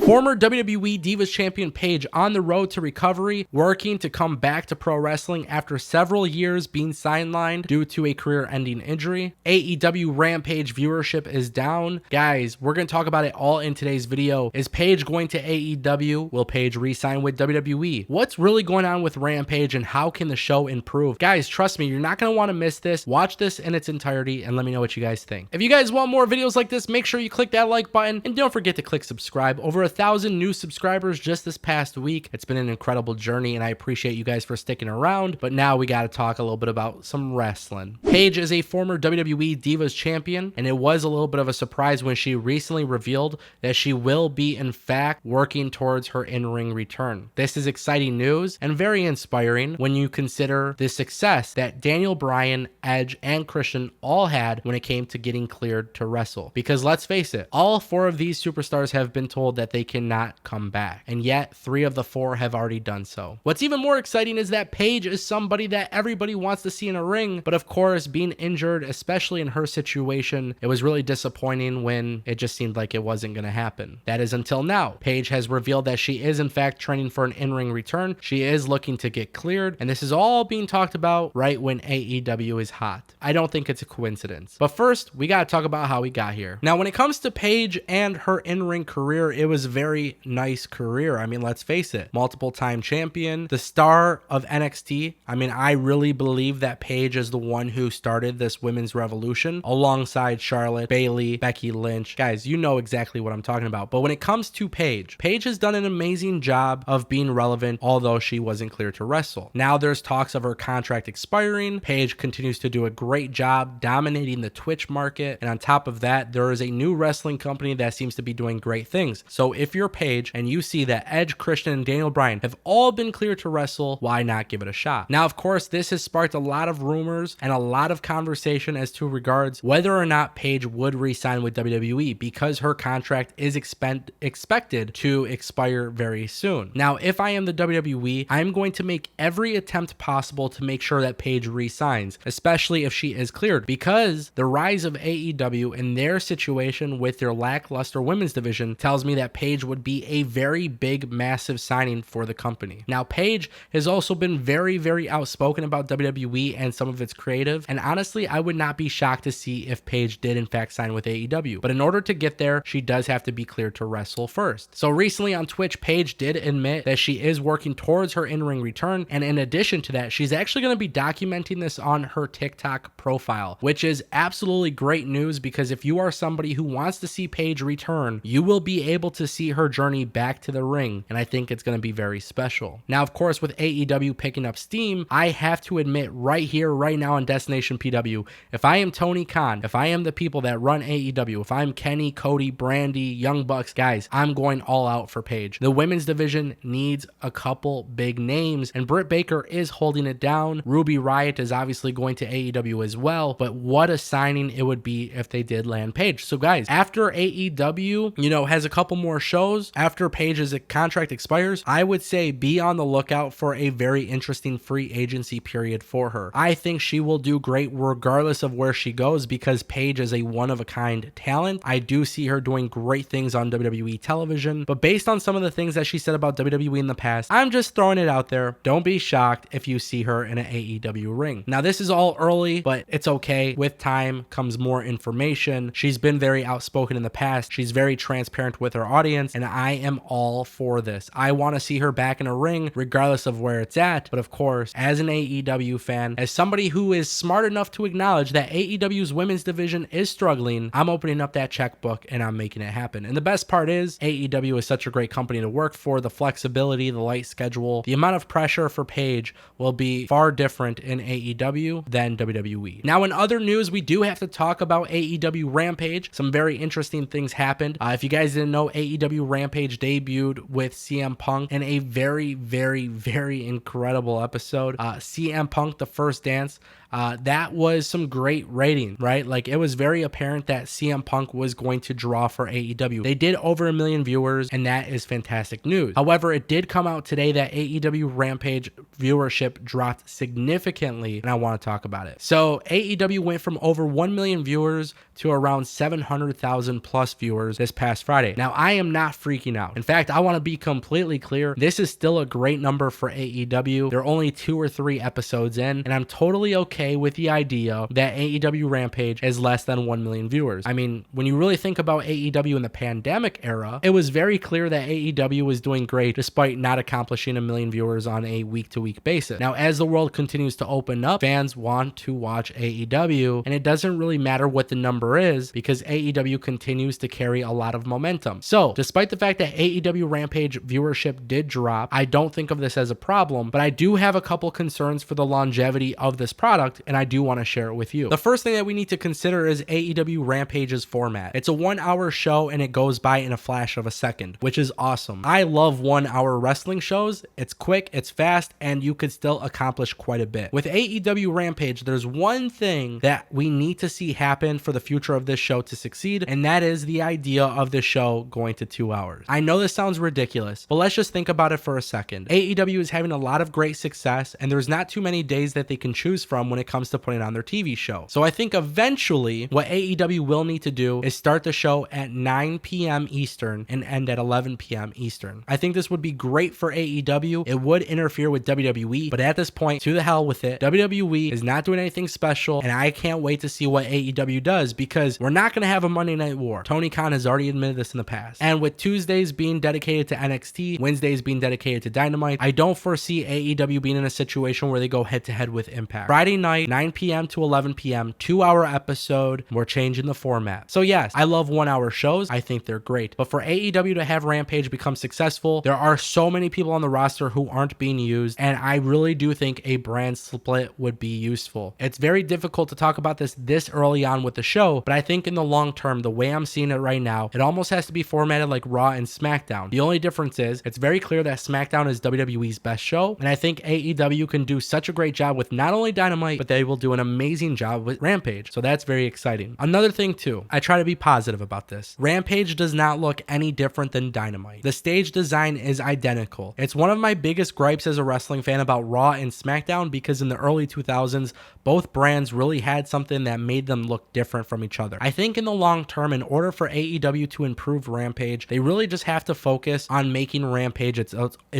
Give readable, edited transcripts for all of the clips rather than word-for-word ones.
Former WWE Divas Champion Paige on the road to recovery, working to come back to pro wrestling after several years being sidelined due to a career-ending injury. AEW Rampage viewership is down. Guys, we're going to talk about it all in today's video. Is Paige going to AEW? Will Paige re-sign with WWE? What's really going on with Rampage and how can the show improve? Guys, trust me, you're not going to want to miss this. Watch this in its entirety and let me know what you guys think. If you guys want more videos like this, make sure you click that like button and don't forget to click subscribe. Over 1,000 new subscribers just this past week. It's been an incredible journey and I appreciate you guys for sticking around, but now we got to talk a little bit about some wrestling. Paige is a former WWE Divas champion and it was a little bit of a surprise when she recently revealed that she will be in fact working towards her in-ring return. This is exciting news and very inspiring when you consider the success that Daniel Bryan, Edge, and Christian all had when it came to getting cleared to wrestle. Because let's face it, all 4 of these superstars have been told that they cannot come back, and yet 3 of the 4 have already done so. What's even more exciting is that Paige is somebody that everybody wants to see in a ring, but of course being injured, especially in her situation, it was really disappointing when it just seemed like it wasn't going to happen. That is until now. Paige has revealed that she is in fact training for an in-ring return. She is looking to get cleared, and this is all being talked about right when AEW is hot. I don't think it's a coincidence. But first, we got to talk about how we got here. Now, when it comes to Paige and her in-ring career, it was a very nice career. I mean, let's face it, multiple time champion, the star of NXT. I mean, I really believe that Paige is the one who started this women's revolution alongside Charlotte, Bayley, Becky Lynch. Guys, you know exactly what I'm talking about. But when it comes to Paige, Paige has done an amazing job of being relevant, although she wasn't clear to wrestle. Now there's talks of her contract expiring. Paige continues to do a great job dominating the Twitch market. And on top of that, there is a new wrestling company that seems to be doing great things. So if you're Paige and you see that Edge, Christian, and Daniel Bryan have all been cleared to wrestle, why not give it a shot? Now, of course, this has sparked a lot of rumors and a lot of conversation as to regards whether or not Paige would re-sign with WWE because her contract is expected to expire very soon. Now, if I am the WWE, I'm going to make every attempt possible to make sure that Paige re-signs, especially if she is cleared, because the rise of AEW and their situation with their lackluster women's division tells me that Paige would be a very big, massive signing for the company. Now, Paige has also been very, very outspoken about WWE and some of its creative, and honestly, I would not be shocked to see if Paige did in fact sign with AEW. But in order to get there, she does have to be cleared to wrestle first. So recently on Twitch, Paige did admit that she is working towards her in-ring return, and in addition to that, she's actually going to be documenting this on her TikTok profile, which is absolutely great news because if you are somebody who wants to see Paige return, you will be able to see her journey back to the ring, and I think it's going to be very special. Now, of course, with AEW picking up steam, I have to admit right here, right now on Destination PW, if I am Tony Khan, if I am the people that run AEW, if I'm Kenny, Cody, Brandy, Young Bucks, guys, I'm going all out for Paige. The women's division needs a couple big names, and Britt Baker is holding it down. Ruby Riott is obviously going to AEW as well, but what a signing it would be if they did land Paige. So guys, after AEW, has a couple more shows, after Paige's contract expires, I would say be on the lookout for a very interesting free agency period for her. I think she will do great regardless of where she goes because Paige is a one-of-a-kind talent. I do see her doing great things on WWE television, but based on some of the things that she said about WWE in the past, I'm just throwing it out there. Don't be shocked if you see her in an AEW ring. Now, this is all early, but it's okay. With time comes more information. She's been very outspoken in the past. She's very transparent with her audience, and I am all for this. I want to see her back in a ring regardless of where it's at, but of course, as an AEW fan, as somebody who is smart enough to acknowledge that AEW's women's division is struggling, I'm opening up that checkbook and I'm making it happen. And the best part is AEW is such a great company to work for. The flexibility, the light schedule, the amount of pressure for Paige will be far different in AEW than WWE. Now, in other news, we do have to talk about AEW Rampage. Some very interesting things happened. If you guys didn't know, AEW Rampage debuted with CM Punk in a very, very, very incredible episode. CM Punk, The First Dance. That was some great rating, right? Like, it was very apparent that CM Punk was going to draw for AEW. They did over 1 million viewers, and that is fantastic news. However, it did come out today that AEW Rampage viewership dropped significantly, and I want to talk about it. So AEW went from over 1 million viewers to around 700,000 plus viewers this past Friday. Now, I am not freaking out. In fact, I want to be completely clear. This is still a great number for AEW. They're only 2 or 3 episodes in, and I'm totally okay with the idea that AEW Rampage is less than 1 million viewers. I mean, when you really think about AEW in the pandemic era, it was very clear that AEW was doing great despite not accomplishing 1 million viewers on a week-to-week basis. Now, as the world continues to open up, fans want to watch AEW, and it doesn't really matter what the number is because AEW continues to carry a lot of momentum. So, despite the fact that AEW Rampage viewership did drop, I don't think of this as a problem, but I do have a couple concerns for the longevity of this product, and I do want to share it with you. The first thing that we need to consider is AEW Rampage's format. It's a 1-hour show and it goes by in a flash of a second, which is awesome. I love 1-hour wrestling shows. It's quick, it's fast, and you could still accomplish quite a bit. With AEW Rampage, there's one thing that we need to see happen for the future of this show to succeed, and that is the idea of the show going to 2 hours. I know this sounds ridiculous, but let's just think about it for a second. AEW is having a lot of great success, and there's not too many days that they can choose from when it comes to putting on their TV show. So I think eventually what AEW will need to do is start the show at 9 p.m. Eastern and end at 11 p.m. Eastern. I think this would be great for AEW. It would interfere with WWE, but at this point, to the hell with it. WWE is not doing anything special, and I can't wait to see what AEW does because we're not going to have a Monday Night War. Tony Khan has already admitted this in the past. And with Tuesdays being dedicated to NXT, Wednesdays being dedicated to Dynamite, I don't foresee AEW being in a situation where they go head-to-head with Impact. Friday night, 9 p.m. to 11 p.m., 2-hour episode. We're changing the format. So yes, I love 1-hour shows. I think they're great. But for AEW to have Rampage become successful, there are so many people on the roster who aren't being used, and I really do think a brand split would be useful. It's very difficult to talk about this early on with the show, but I think in the long term, the way I'm seeing it right now, it almost has to be formatted like Raw and SmackDown. The only difference is it's very clear that SmackDown is WWE's best show, and I think AEW can do such a great job with not only Dynamite, but they will do an amazing job with Rampage. So that's very exciting. Another thing too, I try to be positive about this. Rampage does not look any different than Dynamite. The stage design is identical. It's one of my biggest gripes as a wrestling fan about Raw and SmackDown because in the early 2000s, both brands really had something that made them look different from each other. I think in the long term, in order for AEW to improve Rampage, they really just have to focus on making Rampage its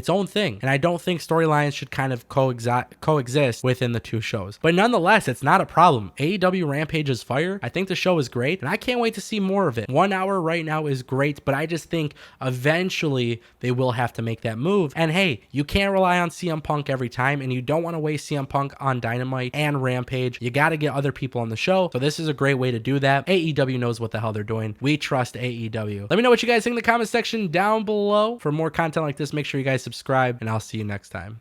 own thing. And I don't think storylines should kind of coexist within the two shows. But nonetheless, it's not a problem. AEW Rampage is fire. I think the show is great, and I can't wait to see more of it. 1 hour right now is great, but I just think eventually they will have to make that move. And hey, you can't rely on CM Punk every time, and you don't want to waste CM Punk on Dynamite and Rampage. You got to get other people on the show. So this is a great way to do that. AEW knows what the hell they're doing. We trust AEW. Let me know what you guys think in the comment section down below. For more content like this, make sure you guys subscribe, and I'll see you next time.